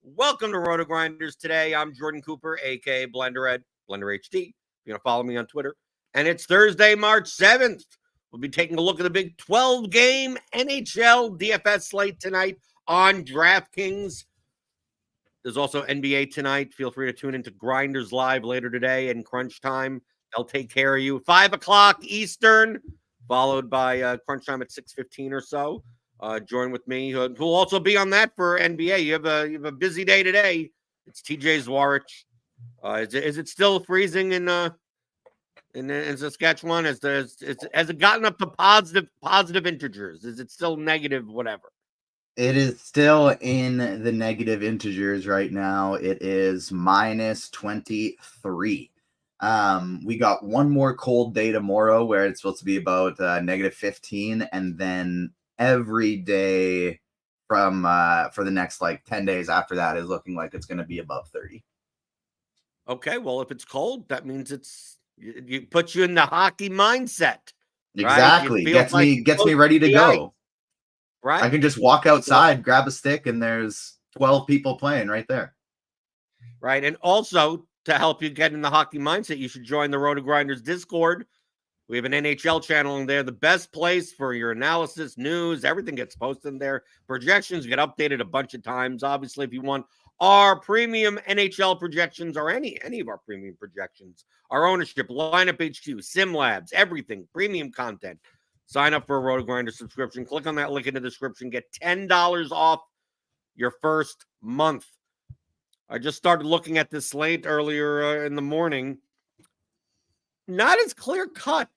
Welcome to RotoGrinders Today. I'm Jordan Cooper, a.k.a. BlenderHD, BlenderHD. You're going to follow me on Twitter. And it's Thursday, March 7th. We'll be taking a look at the big 12-game NHL DFS slate tonight on DraftKings. There's also NBA tonight. Feel free to tune into Grinders Live later today and Crunch Time. They'll take care of you. 5 o'clock Eastern, followed by Crunch Time at 6:15 or so. Join with me, who'll also be on that for NBA. You have a busy day today. It's TJ ZWARYCH. Is it still freezing in Saskatchewan? Has it gotten up to positive integers? Is it still negative, whatever? It is still in the negative integers right now. It is minus 23. We got one more cold day tomorrow where it's supposed to be about negative 15, and then every day from for the next 10 days after that is looking like it's going to be above 30. Okay, well, if it's cold, that means it puts you in the hockey mindset. Exactly. Right? Gets me ready to go. Right. I can just walk outside, grab a stick, and there's 12 people playing right there. Right. And also, to help you get in the hockey mindset, you should join the RotoGrinders Discord. We have an NHL channel in there, the best place for your analysis, news, everything gets posted in there. Projections get updated a bunch of times. Obviously, if you want our premium NHL projections or any of our premium projections, our ownership, lineup HQ, sim labs, everything, premium content, sign up for a RotoGrinder subscription. Click on that link in the description. Get $10 off your first month. I just started looking at this slate earlier in the morning. Not as clear cut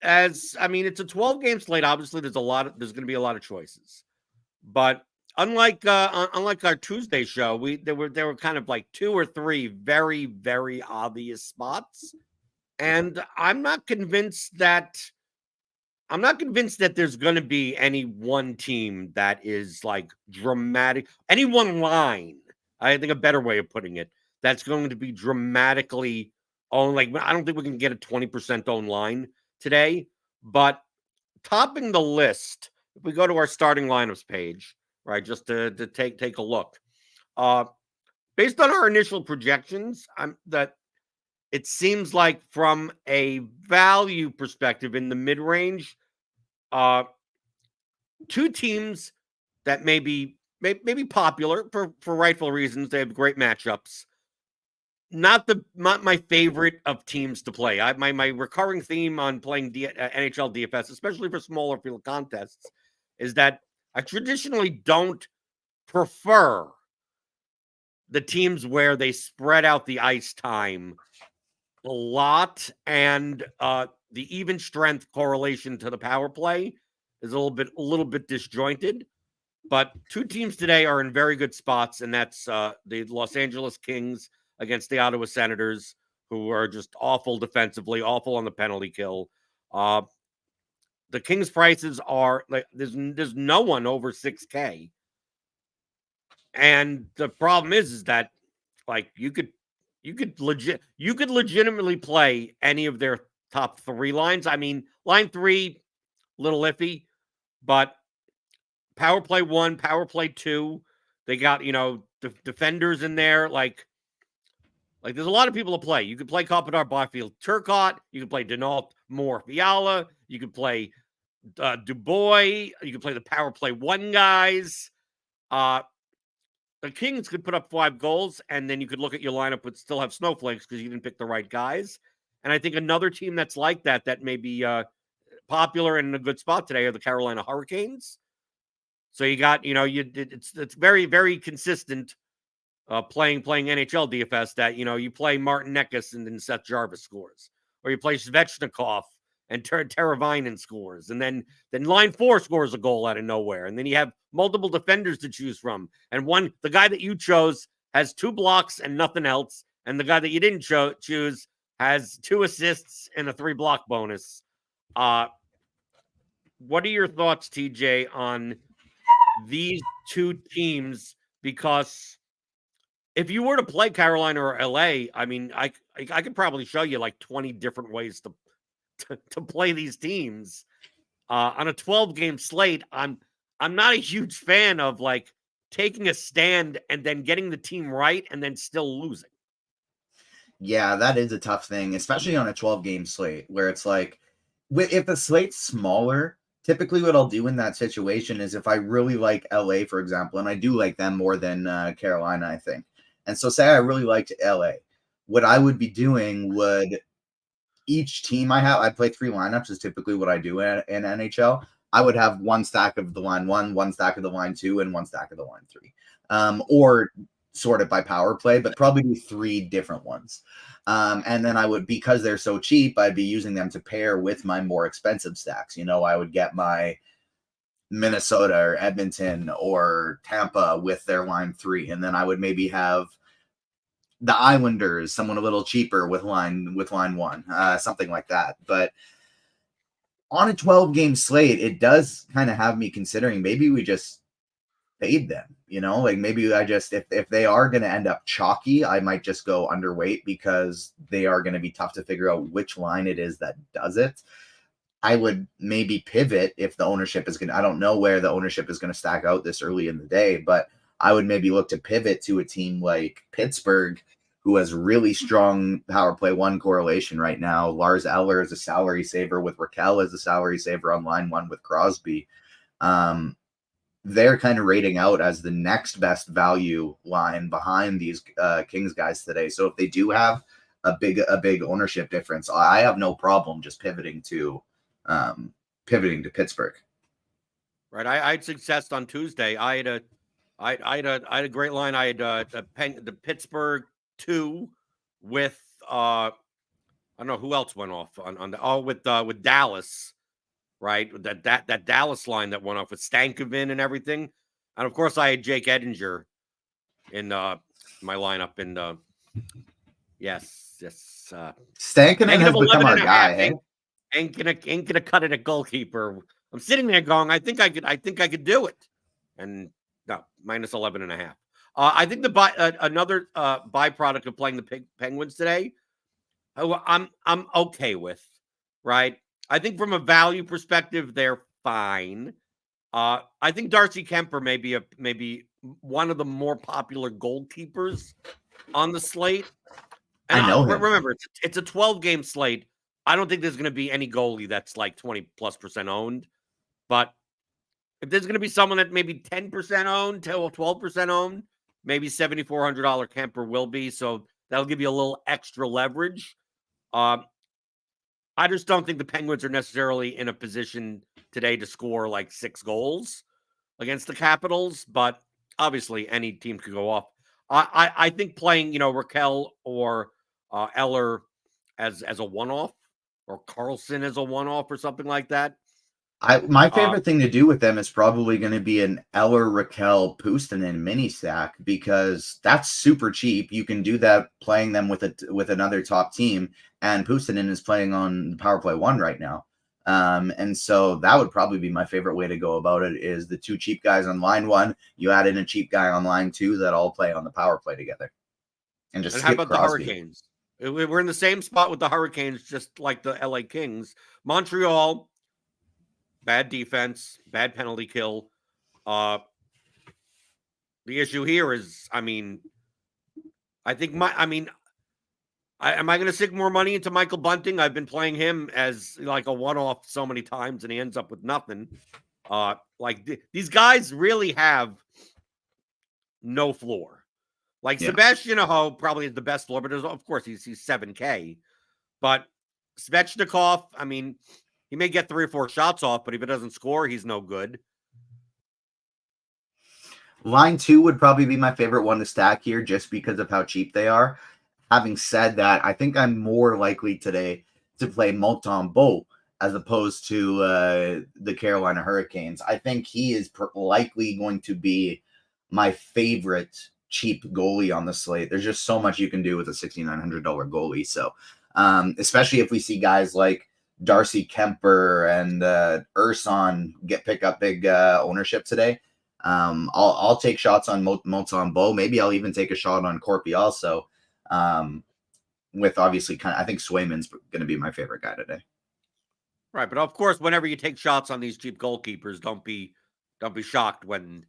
as, it's a 12-game slate. Obviously, there's going to be a lot of choices. But unlike our Tuesday show, there were kind of like 2 or 3 very, very obvious spots. And I'm not convinced that there's going to be any one team that is like dramatic, any one line. I think a better way of putting it, that's going to be dramatically owned. I don't think we can get a 20% owned line today, but topping the list, if we go to our starting lineups page, right, just to take a look, based on our initial projections, that it seems like from a value perspective in the mid-range, 2 teams that may be popular for rightful reasons. They have great matchups. Not my favorite of teams to play. My recurring theme on playing NHL DFS, especially for smaller field contests, is that I traditionally don't prefer the teams where they spread out the ice time a lot, and the even strength correlation to the power play is a little bit disjointed. But 2 teams today are in very good spots, and that's the Los Angeles Kings against the Ottawa Senators, who are just awful defensively, awful on the penalty kill. The Kings' prices are there's no one over $6K, and the problem is that you could legitimately play any of their top 3 lines. Line 3, little iffy, but power play 1, power play 2, they got, defenders in there. There's a lot of people to play. You could play Kopitar, Barfield, Turcotte. You could play Denault, Moore, Fiala. You could play Dubois. You could play the power play 1 guys. The Kings could put up 5 goals, and then you could look at your lineup but still have snowflakes because you didn't pick the right guys. And I think another team that's like that may be popular and in a good spot today are the Carolina Hurricanes. So you got, it's very, very consistent playing NHL DFS that, you play Martin Necas and then Seth Jarvis scores. Or you play Svechnikov and Teravainen scores. And then line 4 scores a goal out of nowhere. And then you have multiple defenders to choose from. And the guy that you chose has 2 blocks and nothing else. And the guy that you didn't choose has 2 assists and a 3-block bonus. What are your thoughts, TJ, on these 2 teams? Because if you were to play Carolina or LA, I could probably show you 20 different ways to play these teams on a 12-game slate. I'm not a huge fan of taking a stand and then getting the team right and then still losing. Yeah, that is a tough thing, especially on a 12-game slate where it's like, if the slate's smaller, typically what I'll do in that situation is if I really like LA, for example, and I do like them more than Carolina, I think. And so say I really liked LA, what I would be doing would each team I play 3 lineups is typically what I do in NHL. I would have one stack of the line 1 stack of the line 2, and one stack of the line 3. Or sort it by power play, but probably do 3 different ones. And then I would, because they're so cheap, I'd be using them to pair with my more expensive stacks. I would get my Minnesota or Edmonton or Tampa with their line 3, and then I would maybe have the Islanders, someone a little cheaper with line 1, something like that. But on a 12-game slate, it does kind of have me considering maybe we just fade them, like maybe I just, if they are going to end up chalky, I might just go underweight because they are going to be tough to figure out which line it is that does it. I would maybe pivot if the ownership is going to, I don't know where the ownership is going to stack out this early in the day, but I would maybe look to pivot to a team like Pittsburgh, who has really strong power play 1 correlation right now. Lars Eller is a salary saver with Raquel as a salary saver on line 1 with Crosby. They're kind of rating out as the next best value line behind these Kings guys today. So if they do have a big ownership difference, I have no problem just pivoting to Pittsburgh. Right. I had success on Tuesday. I had a great line. I had the Pittsburgh 2 with I don't know who else went off on the with Dallas. Right, that Dallas line that went off with Stankoven and everything, and of course I had Jake Edinger in my lineup. And yes, Stankoven has become our guy. Ain't gonna cut it at goalkeeper. I'm sitting there going, I think I could do it, and no, minus 11.5. I think another byproduct of playing the Penguins today, I'm okay with, right. I think from a value perspective, they're fine. I think Darcy Kemper may be one of the more popular goalkeepers on the slate. And I know him. Remember, it's a 12-game slate. I don't think there's going to be any goalie that's like 20+% owned. But if there's going to be someone that maybe 10% owned, 12% owned, maybe $7,400 Kemper will be. So that'll give you a little extra leverage. I just don't think the Penguins are necessarily in a position today to score like 6 goals against the Capitals, but obviously any team could go off. I think playing, Raquel or Eller as a one-off, or Carlson as a one-off or something like that. My favorite thing to do with them is probably going to be an Eller, Raquel, Puustinen mini stack, because that's super cheap. You can do that playing them with another top team, and Puustinen is playing on power play 1 right now. And so that would probably be my favorite way to go about it, is the 2 cheap guys on line 1. You add in a cheap guy on line 2 that all play on the power play together. And just how about Crosby. The Hurricanes? We're in the same spot with the Hurricanes, just like the LA Kings. Montreal, bad defense, bad penalty kill. The issue here is, I think am I going to sink more money into Michael Bunting? I've been playing him as like a one-off so many times, and he ends up with nothing. These guys really have no floor. Sebastian Aho probably is the best floor, but of course he's 7K. But Svechnikov, he may get 3 or 4 shots off, but if it doesn't score, he's no good. Line 2 would probably be my favorite one to stack here, just because of how cheap they are. Having said that, I think I'm more likely today to play Montembeault as opposed to the Carolina Hurricanes. I think he is likely going to be my favorite cheap goalie on the slate. There's just so much you can do with a $6,900 goalie. So especially if we see guys like Darcy Kemper and Urson pick up big ownership today, I'll take shots on Montembeault. Maybe I'll even take a shot on Corpy also. With obviously I think Swayman's going to be my favorite guy today. Right, but of course, whenever you take shots on these cheap goalkeepers, don't be shocked when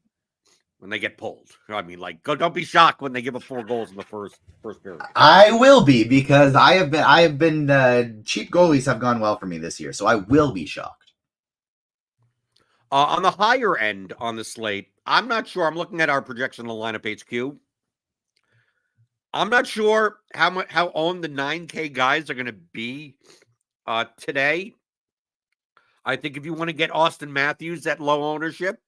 when they get pulled. I mean, like, don't be shocked when they give up 4 goals in the first period. I will be, because I have been cheap goalies have gone well for me this year, so I will be shocked. On the higher end on the slate, I'm not sure. I'm looking at our projection on lineup HQ. I'm not sure how owned the 9K guys are going to be today. I think if you want to get Austin Matthews at low ownership,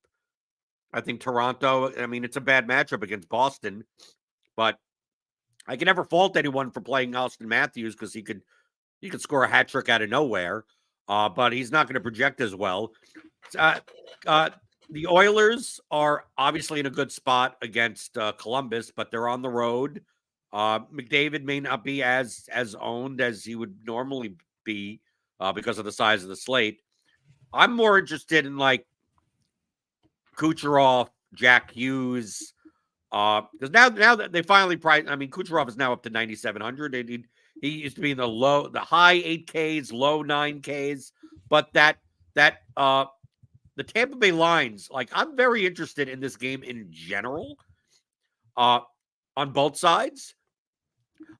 I think Toronto, I mean, it's a bad matchup against Boston, but I can never fault anyone for playing Austin Matthews because he could score a hat trick out of nowhere, but he's not going to project as well. The Oilers are obviously in a good spot against Columbus, but they're on the road. McDavid may not be as owned as he would normally be because of the size of the slate. I'm more interested in like Kucherov, Jack Hughes, because now that they finally priced, I mean, Kucherov is now up to 9,700. He used to be in the high 8Ks, low 9Ks, but the Tampa Bay lines, like, I'm very interested in this game in general, on both sides.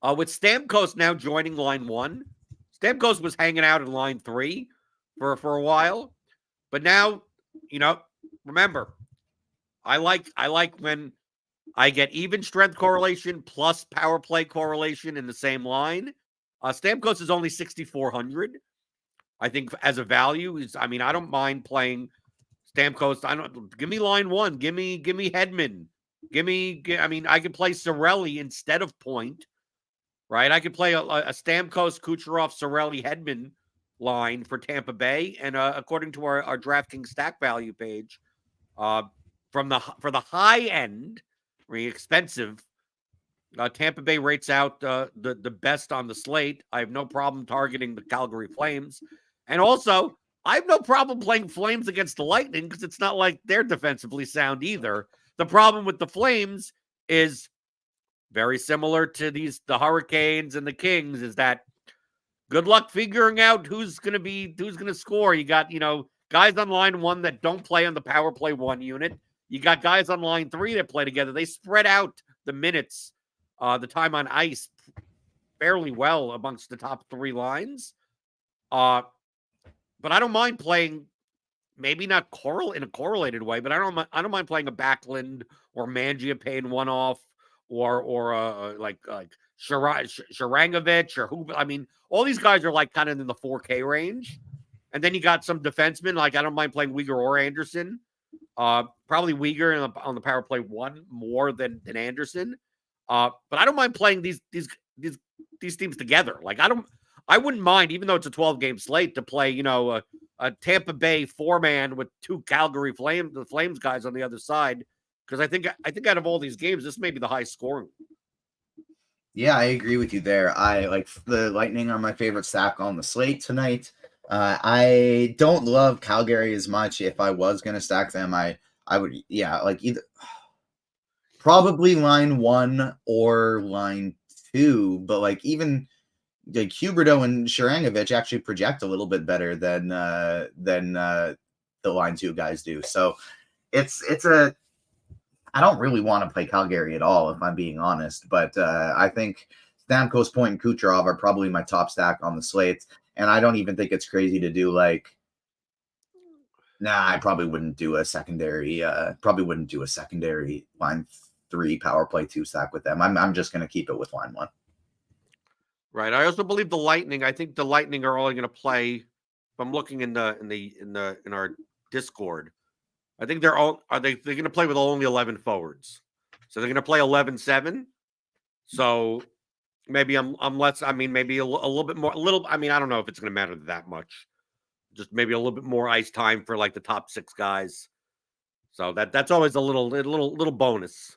With Stamkos now joining line 1, Stamkos was hanging out in line 3 for a while, but now, remember, I like when I get even strength correlation plus power play correlation in the same line. Stamkos is only 6,400. I think as a value I don't mind playing Stamkos. Give me line 1. Give me Hedman. I could play Cirelli instead of Point, right? I could play a Stamkos, Kucherov, Cirelli, Hedman line for Tampa Bay, and according to our DraftKings stack value page, for the high end, really expensive, Tampa Bay rates out the best on the slate. I have no problem targeting the Calgary Flames, and also I have no problem playing Flames against the Lightning because it's not like they're defensively sound either. The problem with the Flames is very similar to the Hurricanes and the Kings, is that good luck figuring out who's going to score. You got, guys on line 1 that don't play on the power play 1 unit. You got guys on line 3 that play together. They spread out the minutes, the time on ice fairly well amongst the top 3 lines. But I don't mind playing, maybe not in a correlated way, but I don't mind playing a Backlund or Mangiapane one-off or like Sharangovich or who. I mean, all these guys are like kind of in the 4K range. And then you got some defensemen, like I don't mind playing Weegar or Anderson. Probably Weegar on the power play 1 more than Anderson. But I don't mind playing these teams together. Like I wouldn't mind, even though it's a 12-game slate, to play, a Tampa Bay 4-man with 2 Calgary Flames guys on the other side. Because I think out of all these games, this may be the high scoring. Yeah, I agree with you there. I like the Lightning are my favorite stack on the slate tonight. I don't love Calgary as much. If I was going to stack them, I would, like either probably line 1 or line 2. But like even like Huberdeau and Sharangovich actually project a little bit better than the line 2 guys do. So I don't really want to play Calgary at all, if I'm being honest. But I think Stamkos, Point, and Kucherov are probably my top stack on the slate. And I don't even think it's crazy to do I probably wouldn't do a secondary. Line 3 power play 2 stack with them. I'm just going to keep it with line 1. Right. I also believe the Lightning. I think the Lightning are only going to play. If I'm looking in our Discord, I think they're going to play with only 11 forwards. So they're going to play 11-7. So maybe I'm less. I mean, maybe a little bit more. I don't know if it's going to matter that much. Just maybe a little bit more ice time for like the top 6 guys. So that's always a little bonus.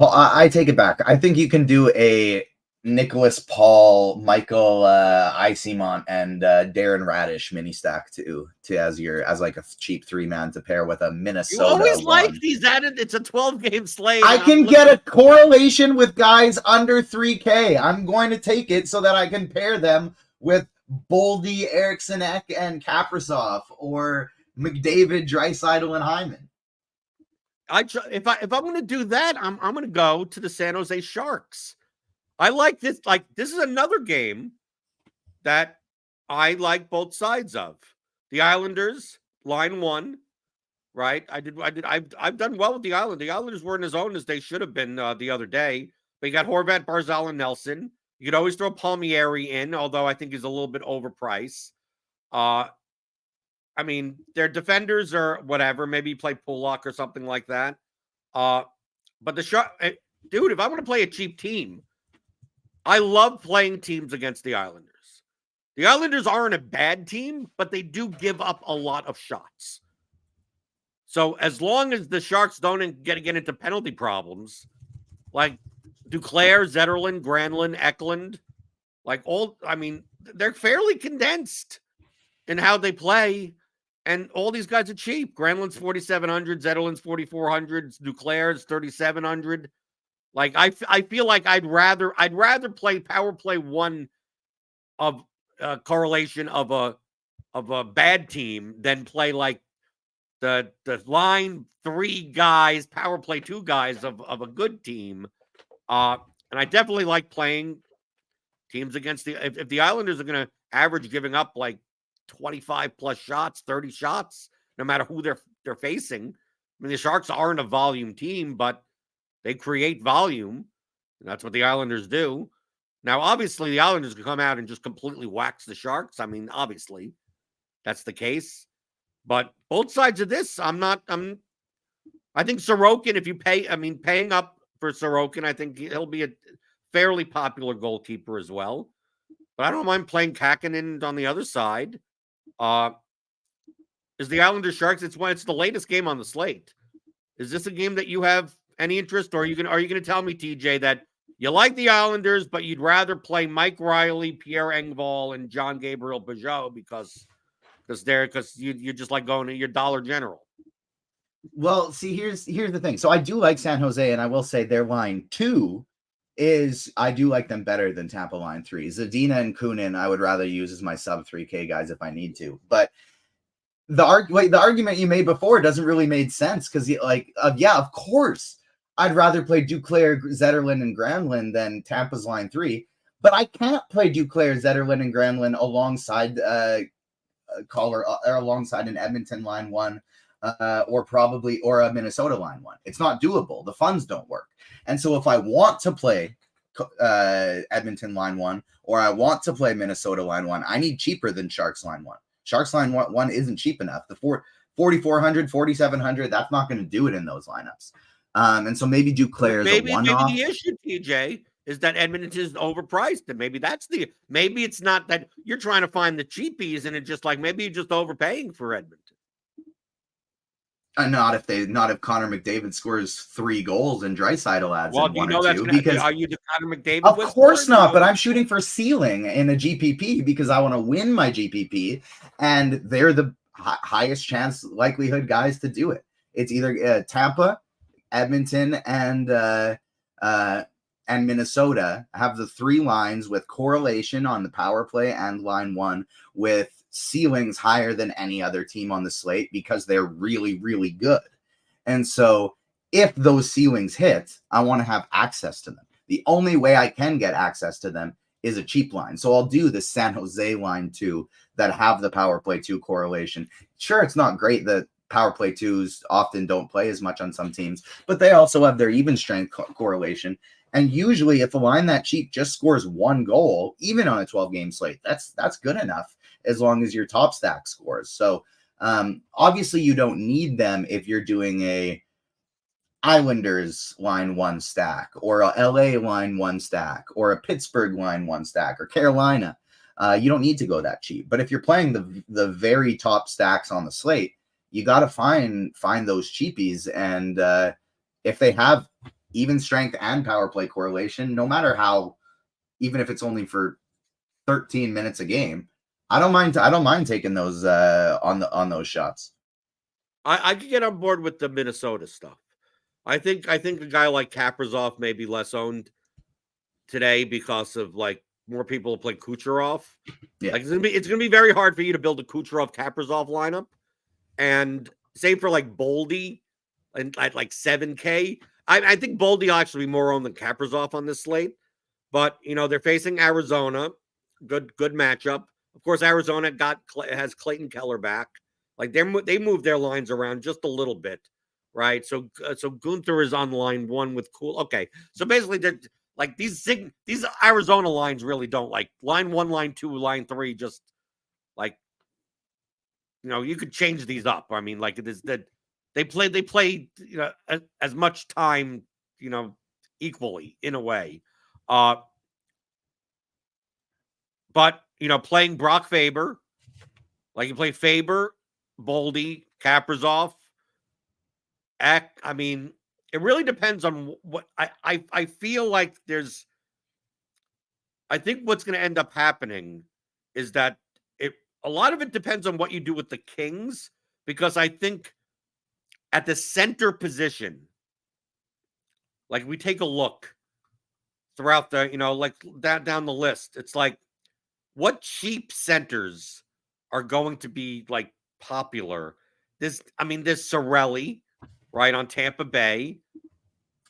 I take it back. I think you can do a Nicholas Paul, Michael Eyssimont, and Darren Radish mini stack too, as like a cheap 3-man to pair with a Minnesota. You always like these added. It's a 12-game slate. I can get a correlation with guys under 3K. I'm going to take it so that I can pair them with Boldy, Eriksson Ek, and Kaprizov, or McDavid, Draisaitl, and Hyman. If I'm going to do that, I'm going to go to the San Jose Sharks. I like this. Like, this is another game that I like both sides of. The Islanders, line one, right? I've done well with the Islanders. The Islanders weren't as owned as they should have been the other day. But you got Horvat, Barzal, and Nelson. You could always throw Palmieri in, although I think he's a little bit overpriced. I mean, their defenders or whatever. Maybe you play Pulock or something like that. But dude, if I want to play a cheap team, I love playing teams against the Islanders. The Islanders aren't a bad team, but they do give up a lot of shots. So as long as the Sharks don't get into penalty problems, like Duclair, Zetterlund, Granlund, Eklund, they're fairly condensed in how they play. And all these guys are cheap. Granlund's 4,700, Zetterlund's 4,400, Duclair's 3,700. Like I feel like I'd rather play power play one of correlation of a bad team than play like the line three guys, power play two guys of a good team. And I definitely like playing teams against if the Islanders are going to average giving up like 25 plus shots, 30 shots, no matter who they're facing. I mean, the Sharks aren't a volume team, but they create volume. And that's what the Islanders do. Now, obviously, the Islanders can come out and just completely wax the Sharks. I mean, obviously, that's the case. But both sides of this, I think Sorokin, if you paying up for Sorokin, I think he'll be a fairly popular goalkeeper as well. But I don't mind playing Kakinen on the other side. Is the Islanders Sharks? It's the latest game on the slate. Is this a game that you have any interest, or are you going to tell me, TJ, that you like the Islanders, but you'd rather play Mike Riley, Pierre Engvall, and John Gabriel Pajot because you just like going to your Dollar General? Well, see, here's the thing. So I do like San Jose, and I will say their line 2 I do like them better than Tampa line 3. Zadina and Kunin I would rather use as my sub 3K guys if I need to. But the argument you made before doesn't really make sense because of course I'd rather play Duclair, Zetterlund, and Granlund than Tampa's line 3. But I can't play Duclair, Zetterlund, and Granlund alongside alongside an Edmonton line 1 or a Minnesota line 1. It's not doable. The funds don't work. And so if I want to play Edmonton line 1 or I want to play Minnesota line 1, I need cheaper than Sharks line 1. Sharks line 1 isn't cheap enough. The 4,400, 4,700, that's not going to do it in those lineups. And so maybe Duclair is a one-off. Maybe the issue, TJ, is that Edmonton is overpriced, and maybe maybe it's not that you're trying to find the cheapies, and it's just like maybe you're just overpaying for Edmonton. Not if Connor McDavid scores 3 goals and Draisaitl adds in 1 or 2. Because are you the Connor McDavid? Of course not, but I'm shooting for ceiling in a GPP because I want to win my GPP, and they're the highest chance likelihood guys to do it. It's either Tampa, Edmonton, and Minnesota have the 3 lines with correlation on the power play and line 1 with ceilings higher than any other team on the slate because they're really, really good. And so if those ceilings hit, I want to have access to them. The only way I can get access to them is a cheap line. So I'll do the San Jose line 2 that have the power play 2 correlation. Sure, it's not great that power play 2s often don't play as much on some teams, but they also have their even strength correlation. And usually if a line that cheap just scores 1 goal, even on a 12-game slate, that's good enough as long as your top stack scores. So obviously you don't need them if you're doing a Islanders line 1 stack or a LA line 1 stack or a Pittsburgh line 1 stack or Carolina. You don't need to go that cheap. But if you're playing the very top stacks on the slate, you got to find those cheapies. And if they have even strength and power play correlation, no matter how, even if it's only for 13 minutes a game, I don't mind taking those on those shots. I could get on board with the Minnesota stuff. I think a guy like Kaprizov may be less owned today because of like more people play Kucherov. Yeah. Like it's gonna be very hard for you to build a Kucherov Kaprizov lineup. And same for like Boldy and at like 7K. I think Boldy will actually be more owned than Kaprizov on this slate. But they're facing Arizona. Good matchup. Of course, Arizona has Clayton Keller back. Like they moved their lines around just a little bit, right? So Gunther is on line 1 with Cool. Okay, so basically they're like these Arizona lines really don't like line 1, line 2, line 3. Just like you could change these up. I mean, like it is that they play as much time equally in a way. But playing Brock Faber, like you play Faber, Boldy, Kaprizov, Eck. I mean, it really depends on what I feel like. I think what's going to end up happening is that a lot of it depends on what you do with the Kings, because I think at the center position, like we take a look throughout the like down the list, it's like, what cheap centers are going to be like popular? There's Cirelli, right, on Tampa Bay.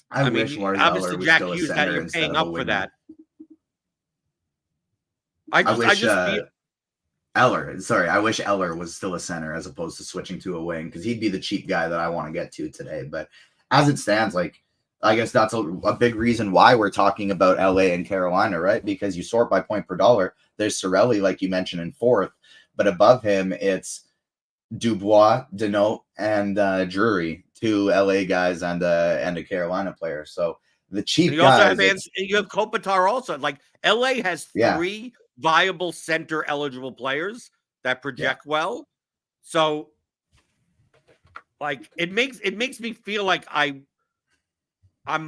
I wish Lars Eller obviously was Jack still a Hughes, that center you're instead paying of a up for winger. that. I wish feel I wish Eller was still a center as opposed to switching to a wing, because he'd be the cheap guy that I want to get to today. But as it stands, like, I guess that's a big reason why we're talking about LA and Carolina, right? Because you sort by point per dollar. There's Cirelli, like you mentioned, in 4th, but above him it's Dubois, Denault, and Drury, 2 LA guys and a Carolina player. So the cheap you also guys, you have Kopitar also. Like LA has 3 viable center eligible players that project well. So like it makes me feel like I'm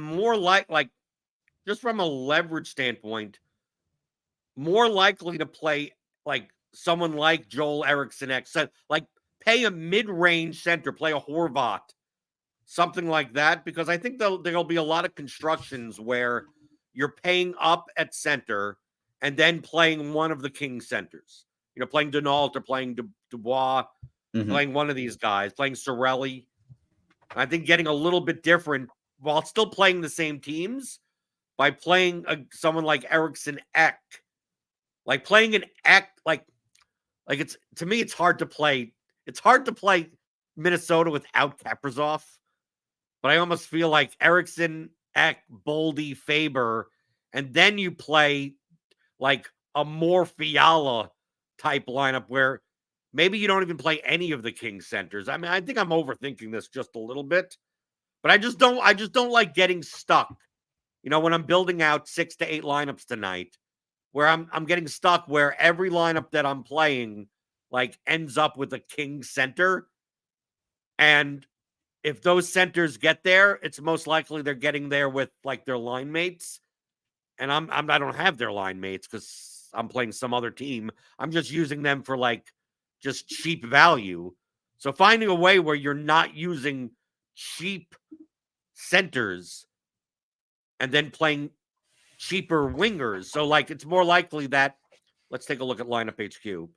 more like just from a leverage standpoint, more likely to play like someone like Joel Eriksson X, like pay a mid-range center, play a Horvat, something like that, because I think there'll be a lot of constructions where you're paying up at center and then playing one of the king centers. Playing Denault or playing Dubois, playing one of these guys, playing Cirelli. I think getting a little bit different while still playing the same teams by playing someone like Eriksson Ek. Like playing an Ek, like it's, to me, it's hard to play. It's hard to play Minnesota without Kaprizov. But I almost feel like Eriksson, Ek, Boldy, Faber, and then you play like a more Fiala type lineup where maybe you don't even play any of the King centers. I mean, I think I'm overthinking this just a little bit, but I just don't like getting stuck. When I'm building out 6 to 8 lineups tonight, where I'm getting stuck where every lineup that I'm playing like ends up with a King center, and if those centers get there, it's most likely they're getting there with like their line mates. And I don't have their line mates because I'm playing some other team. I'm just using them for like just cheap value. So finding a way where you're not using cheap centers and then playing cheaper wingers. So like it's more likely that, let's take a look at lineup HQ.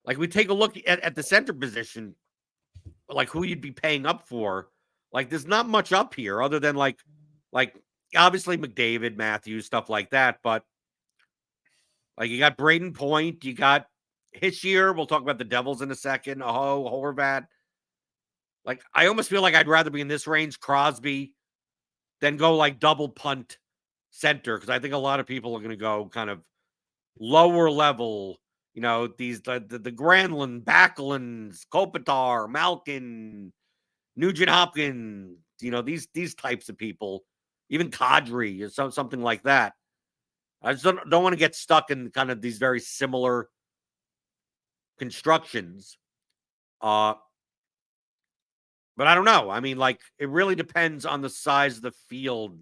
Like we take a look at the center position, like who you'd be paying up for. Like there's not much up here other than like obviously McDavid, Matthews, stuff like that. But like you got Braden Point, you got Hischier. We'll talk about the Devils in a second. Oh, Horvat. Like I almost feel like I'd rather be in this range, Crosby, than go like double punt center, because I think a lot of people are going to go kind of lower level. These the Granlund, Backlunds, Kopitar, Malkin, Nugent Hopkins, these types of people, even Kadri or something like that. I just don't want to get stuck in kind of these very similar constructions. But I don't know. I mean, like it really depends on the size of the field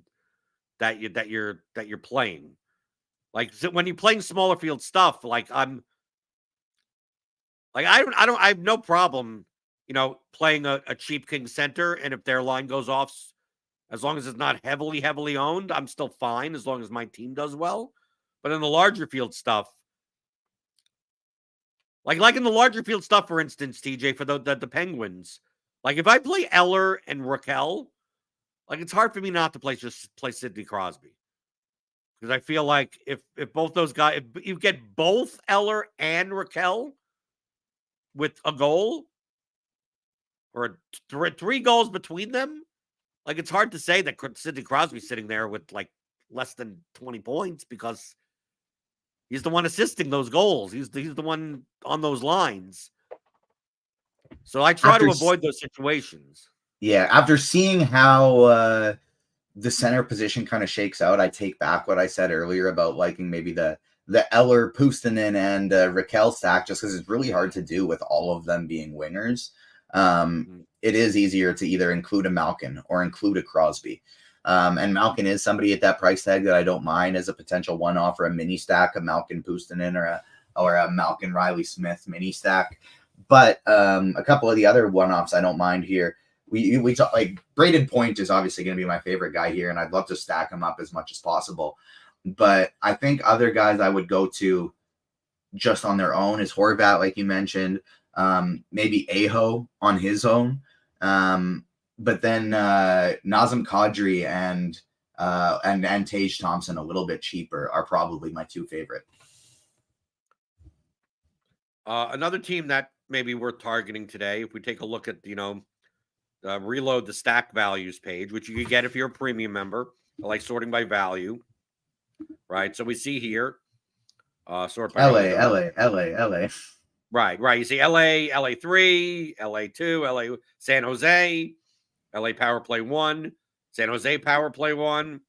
that you're playing. Like when you're playing smaller field stuff, like I have no problem, playing a cheap king center, and if their line goes off, as long as it's not heavily owned, I'm still fine as long as my team does well. But in the larger field stuff, Like in the larger field stuff, for instance, TJ, for the Penguins. Like if I play Eller and Raquel, like it's hard for me not to play Sidney Crosby. Because I feel like if both those guys, if you get both Eller and Raquel with a goal or three goals between them, like it's hard to say that Sidney Crosby's sitting there with like less than 20 points because he's the one assisting those goals. He's the one on those lines. So I try to avoid those situations. Yeah, after seeing how the center position kind of shakes out, I take back what I said earlier about liking maybe the Eller, Puustinen, and Raquel stack, just because it's really hard to do with all of them being wingers. It is easier to either include a Malkin or include a Crosby. And Malkin is somebody at that price tag that I don't mind as a potential one-off or a mini stack, a Malkin Puustinen or a Malkin Riley Smith mini stack. But a couple of the other one-offs I don't mind here. We talk, like Braden Point is obviously going to be my favorite guy here, and I'd love to stack him up as much as possible. But I think other guys I would go to just on their own is Horvat, like you mentioned, maybe Aho on his own, but then Nazem Kadri and Tage Thompson a little bit cheaper are probably my two favorite. Another team that maybe worth targeting today, if we take a look at reload the stack values page, which you can get if you're a premium member. I like sorting by value, right? So we see here, sort by LA. Right. You see LA, LA3, LA2, LA, San Jose, LA Power Play 1, San Jose Power Play 1.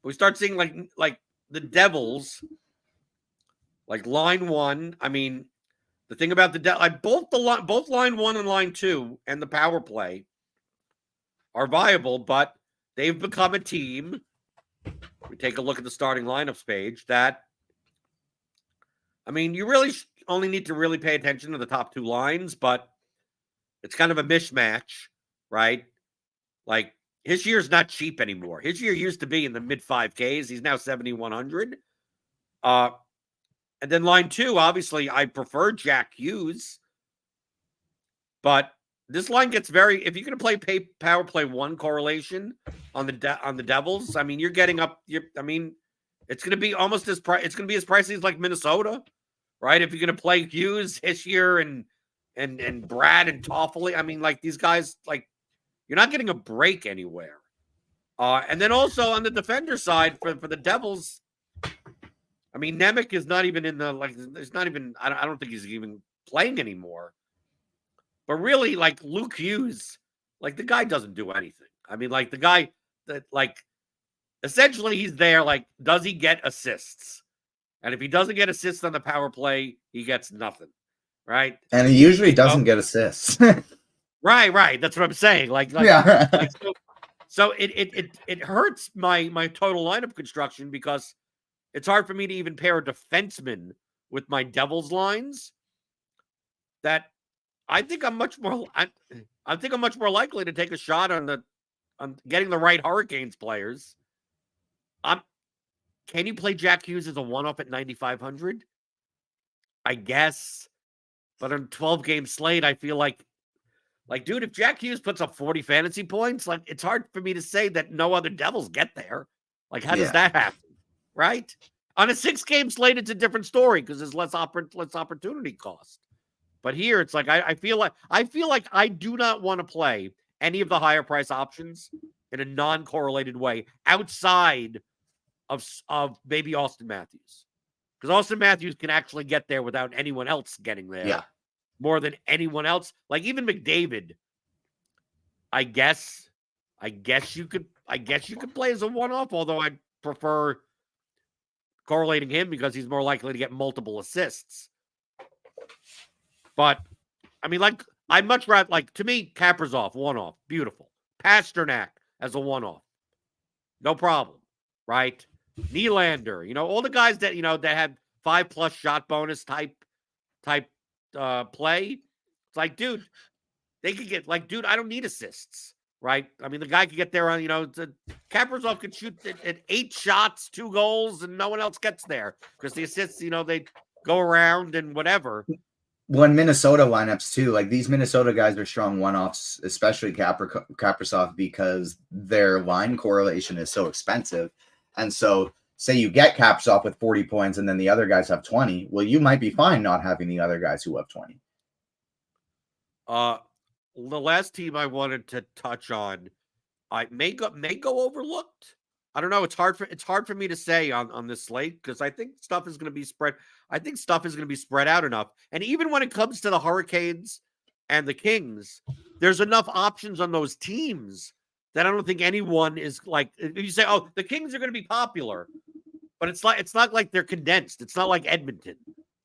We start seeing like the Devils, like line 1. I mean, the thing about both line 1 and line 2 and the power play are viable, but they've become a team. We take a look at the starting lineups page that, I mean, you really only need to really pay attention to the top two lines, but it's kind of a mismatch, right? Like his year's not cheap anymore. His year used to be in the mid 5Ks. He's now 7,100. And then line 2, obviously, I prefer Jack Hughes. But this line gets very, if you're going to play power play 1 correlation on the Devils, I mean, you're getting up. I mean, it's going to be almost it's going to be as pricey as like Minnesota, right? If you're going to play Hughes, Hischier, and Brad and Toffoli, I mean, like these guys, like you're not getting a break anywhere. And then also on the defender side for the Devils, I mean, Nemec is not even in the, like, there's not even, I don't think he's even playing anymore. But really, like, Luke Hughes, like, the guy doesn't do anything. I mean, like, the guy that, like, essentially he's there, like, does he get assists? And if he doesn't get assists on the power play, he gets nothing, right? And he usually doesn't get assists. Right. That's what I'm saying. Yeah. So it hurts my total lineup construction because it's hard for me to even pair a defenseman with my Devils lines. That I think I'm much more likely to take a shot on getting the right Hurricanes players. Can you play Jack Hughes as a one-off at 9,500? I guess. But on 12-game slate, I feel like, dude, if Jack Hughes puts up 40 fantasy points, like, it's hard for me to say that no other Devils get there. Like, how does that happen? Right? On a 6-game slate, it's a different story because there's less opportunity cost. But here, it's like I feel like I do not want to play any of the higher price options in a non-correlated way outside of maybe Austin Matthews, because Austin Matthews can actually get there without anyone else getting there. More than anyone else. Like even McDavid, I guess you could play as a one-off, although I'd prefer correlating him because he's more likely to get multiple assists. But I mean, like, I'd much rather, like, to me, Kaprizov, one-off, beautiful. Pasternak as a one-off, no problem, right? Nylander, all the guys that that have 5+ shot bonus type play. It's like, dude, they could get, like, dude, I don't need assists, right? I mean, the guy could get there on, Kaprizov could shoot at 8 shots, 2 goals, and no one else gets there because the assists, go around and whatever. Well, in Minnesota lineups too, like these Minnesota guys are strong one-offs, especially Kaprizov, because their line correlation is so expensive. And so say you get Kaprizov with 40 points and then the other guys have 20. Well, you might be fine not having the other guys who have 20. The last team I wanted to touch on, I may go overlooked. I don't know. It's hard for me to say on this slate because I think stuff is going to be spread. I think stuff is going to be spread out enough. And even when it comes to the Hurricanes and the Kings, there's enough options on those teams that I don't think anyone is like. If you say, "Oh, the Kings are going to be popular," but it's not like they're condensed. It's not like Edmonton.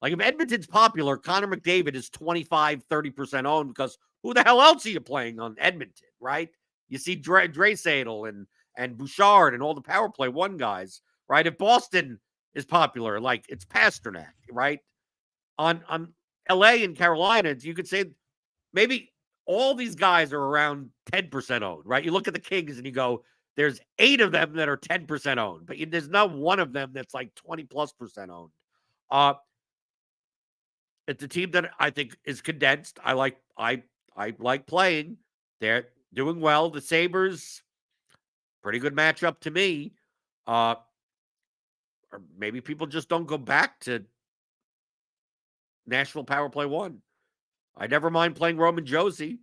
Like if Edmonton's popular, Connor McDavid is 25-30% owned because who the hell else are you playing on Edmonton, right? You see Draisaitl and Bouchard and all the power play one guys, right? If Boston is popular, like it's Pasternak, right? On LA and Carolina, you could say maybe all these guys are around 10% owned, right? You look at the Kings and you go, there's 8 of them that are 10% owned, but there's not one of them that's like 20+% owned. It's a team that I think is condensed. I like playing. They're doing well. The Sabres, pretty good matchup to me. Or maybe people just don't go back to Nashville Power Play 1. I never mind playing Roman Josi.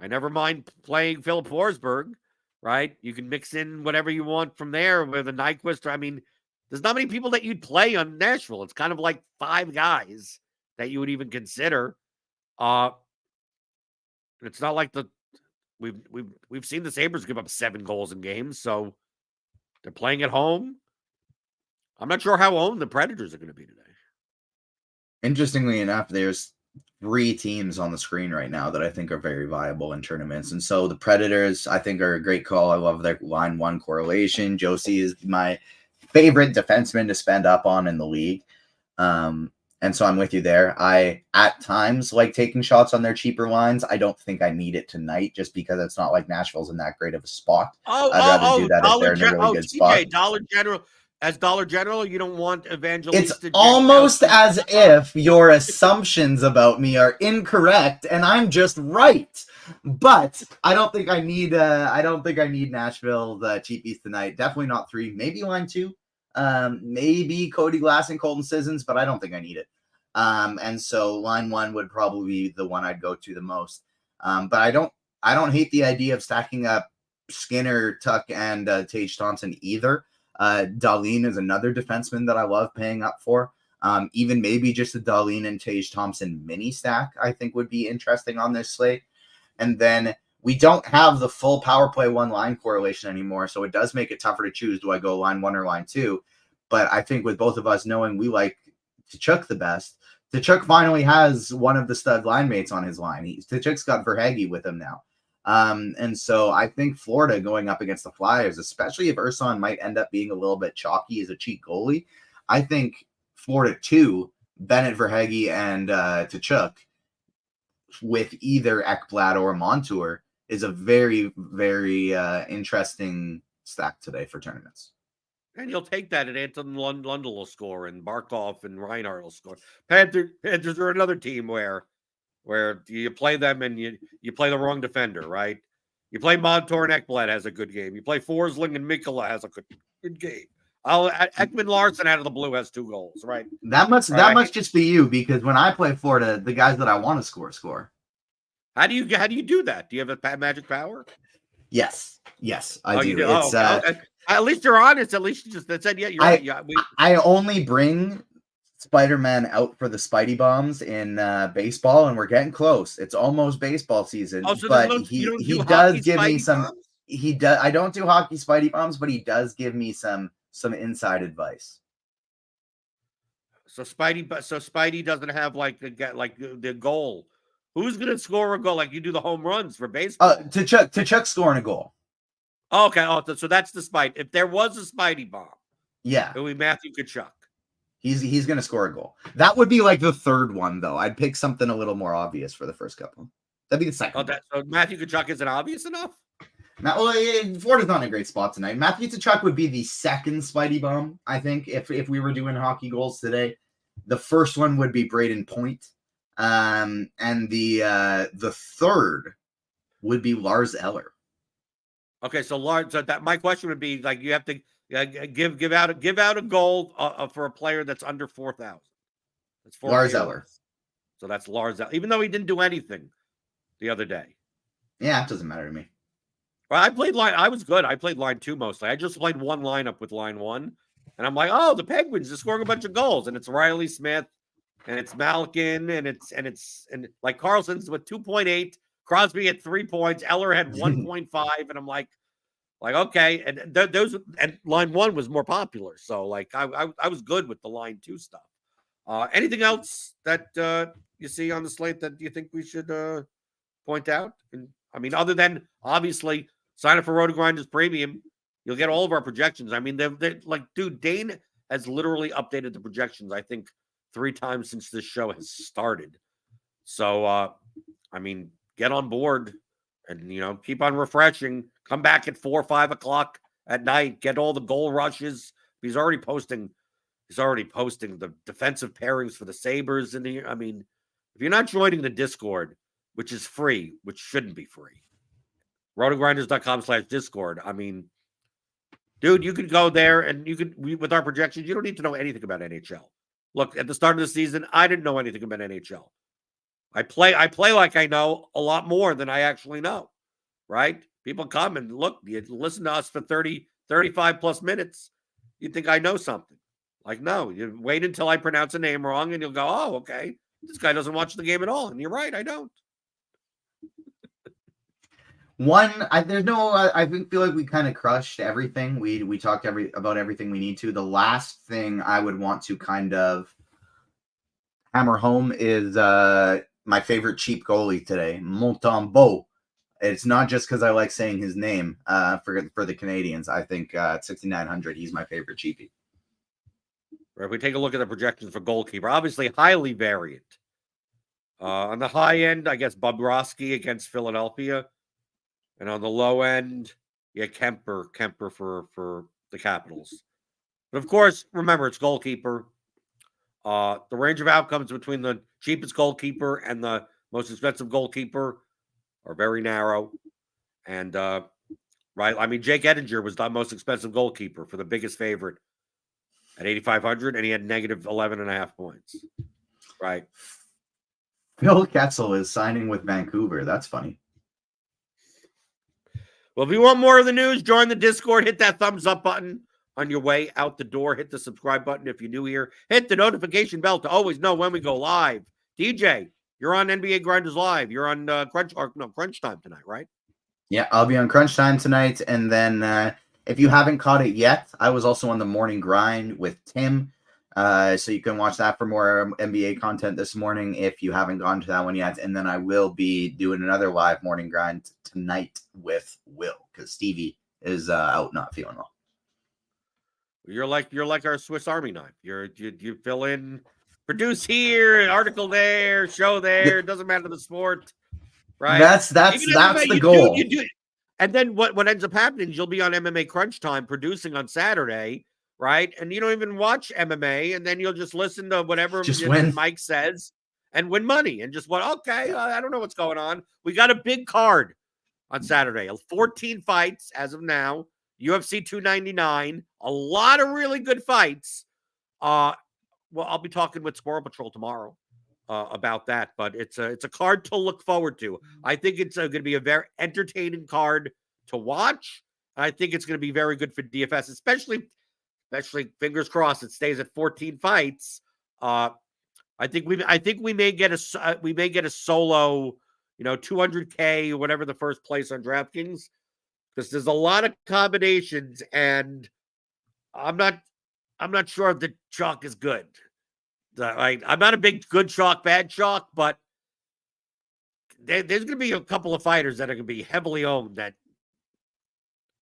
I never mind playing Philip Forsberg, right? You can mix in whatever you want from there with a Nyquist. I mean, there's not many people that you'd play on Nashville. It's kind of like 5 guys that you would even consider. It's not like we've seen the Sabres give up 7 goals in games, so they're playing at home. I'm not sure how owned the Predators are going to be today. Interestingly enough, there's 3 teams on the screen right now that I think are very viable in tournaments. And so the Predators, I think, are a great call. I love their line 1 correlation. Josi is my favorite defenseman to spend up on in the league. And so I'm with you there. I, at times, like taking shots on their cheaper lines. I don't think I need it tonight just because it's not like Nashville's in that great of a spot. I'd rather do that if they're in a really good spot. Dollar General. As Dollar General, you don't want Evangelista. It's almost as if your assumptions about me are incorrect and I'm just right. But I don't think I need Nashville the cheapies tonight. Definitely not 3, maybe line 2. Maybe Cody Glass and Colton Sissons, but I don't think I need it. And so line 1 would probably be the one I'd go to the most. But I don't hate the idea of stacking up Skinner, Tuck, and Tage Thompson either. Dahlin is another defenseman that I love paying up for. Even maybe just a Dahlin and Tage Thompson mini stack, I think would be interesting on this slate. And then we don't have the full power play 1 line correlation anymore, so it does make it tougher to choose. Do I go line 1 or line 2? But I think with both of us knowing we like Tkachuk the best, Tkachuk finally has one of the stud line mates on his line. Tkachuk's got Verhaeghe with him now. And so I think Florida going up against the Flyers, especially if Urson might end up being a little bit chalky as a cheat goalie, I think Florida 2, Bennett, Verhaeghe, and Tkachuk with either Ekblad or Montour is a very, very interesting stack today for tournaments. And you'll take that, and Anton Lundell will score, and Barkov and Reinhart will score. Panthers are another team where you play them and you play the wrong defender, right? You play Montour and Ekblad has a good game. You play Forsling and Mikkola has a good game. Ekman Larson out of the blue has 2 goals, right? That must just be you, because when I play Florida, the guys that I want to score. How do you do that? Do you have a magic power? Yes, I do. You do? It's okay. At least you're honest. At least you just said, yeah, you're right. Yeah, I only bring Spider-Man out for the Spidey bombs in baseball, and we're getting close. It's almost baseball season. Oh, so but he does give me some. Bombs? He does. I don't do hockey Spidey bombs, but he does give me some inside advice. So Spidey doesn't have like the goal. Who's gonna score a goal? Like you do the home runs for baseball. Tkachuk scoring a goal. Okay. Oh, so that's the Spidey. If there was a Spidey bomb, yeah, it would be Matthew Tkachuk. He's gonna score a gool. That would be like the 3rd one, though. I'd pick something a little more obvious for the first couple. That'd be the 2nd. So Matthew Tkachuk isn't obvious enough. Now, Florida's not in a great spot tonight. Matthew Tkachuk would be the 2nd Spidey bomb, I think, if we were doing hockey goals today. The first one would be Braden Point. And the third would be Lars Eller. Okay, so Lars, that my question would be like you have to give out a goal for a player that's under 4,000. That's Lars Eller. So that's Lars Eller, even though he didn't do anything the other day. Yeah, it doesn't matter to me. Well, I played line. I was good. I played line 2 mostly. I just played one lineup with line 1, and I'm like, oh, the Penguins are scoring a bunch of goals, and it's Riley Smith, and it's Malkin, and like Carlson's with 2.8, Crosby at 3 points, Eller had 1.5, and I'm like okay, and those and line 1 was more popular, so like I was good with the line 2 stuff. Anything else that you see on the slate that you think we should point out? And I mean, other than obviously sign up for RotoGrinders Premium, you'll get all of our projections. I mean, they're like, dude, Dane has literally updated the projections, I think, 3 times since this show has started. So, I mean, get on board and, keep on refreshing. Come back at 4 or 5 o'clock at night. Get all the goal rushes. He's already posting the defensive pairings for the Sabres. I mean, if you're not joining the Discord, which is free, which shouldn't be free, rotogrinders.com/Discord. I mean, dude, you could go there and with our projections, you don't need to know anything about NHL. Look, at the start of the season, I didn't know anything about NHL. I play like I know a lot more than I actually know, right? People come and look, you listen to us for 30, 35 plus minutes. You think I know something. Like, no, you wait until I pronounce a name wrong and you'll go, oh, okay. This guy doesn't watch the game at all. And you're right, I don't. I feel like we kind of crushed everything. We talked about everything we need to. The last thing I would want to kind of hammer home is my favorite cheap goalie today, Montembeault. It's not just because I like saying his name for the Canadians. I think at 6,900, he's my favorite cheapie. If we take a look at the projections for goalkeeper, obviously highly variant. On the high end, I guess Bobrovsky against Philadelphia. And on the low end, Kemper for the Capitals. But of course, remember, it's goalkeeper. The range of outcomes between the cheapest goalkeeper and the most expensive goalkeeper are very narrow. And, right, I mean, Jake Ettinger was the most expensive goalkeeper for the biggest favorite at 8,500, and he had negative 11.5 points. Right. Phil Kessel is signing with Vancouver. That's funny. Well, if you want more of the news, join the Discord. Hit that thumbs up button on your way out the door. Hit the subscribe button if you're new here. Hit the notification bell to always know when we go live. DJ, you're on NBA Grinders Live. You're on Crunch Time tonight, right? Yeah, I'll be on Crunch Time tonight. And then if you haven't caught it yet, I was also on the Morning Grind with Tim. So you can watch that for more NBA content this morning if you haven't gone to that one yet. And then I will be doing another live Morning Grind tonight with Will because Stevie is out not feeling well. You're like our Swiss Army knife. You fill in, produce here, article there, show there. It doesn't matter the sport, right? That's the goal. You do it. And then what ends up happening is you'll be on MMA Crunch Time producing on Saturday, right? And you don't even watch MMA, and then you'll just listen to whatever Mike says and win money and just okay, I don't know what's going on. We got a big card on Saturday, 14 fights as of now, UFC 299, a lot of really good fights. Well, I'll be talking with Squirrel Patrol tomorrow about that, but it's a card to look forward to. I think it's going to be a very entertaining card to watch. I think it's going to be very good for DFS, especially fingers crossed it stays at 14 fights. I think we may get a solo, 200K or whatever the first place on DraftKings, because there's a lot of combinations, and I'm not sure if the chalk is good. I'm not a big good chalk, bad chalk, but there's going to be a couple of fighters that are going to be heavily owned that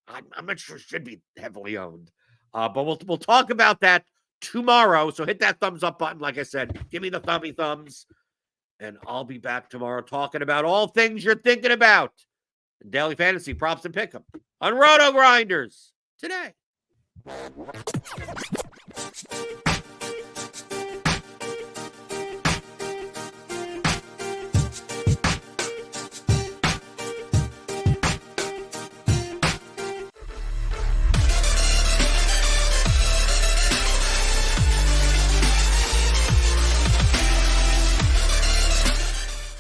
I'm not sure should be heavily owned. But we'll talk about that tomorrow. So hit that thumbs up button. Like I said, give me the thumbs. And I'll be back tomorrow talking about all things you're thinking about in daily fantasy props and pick'em on RotoGrinders Today.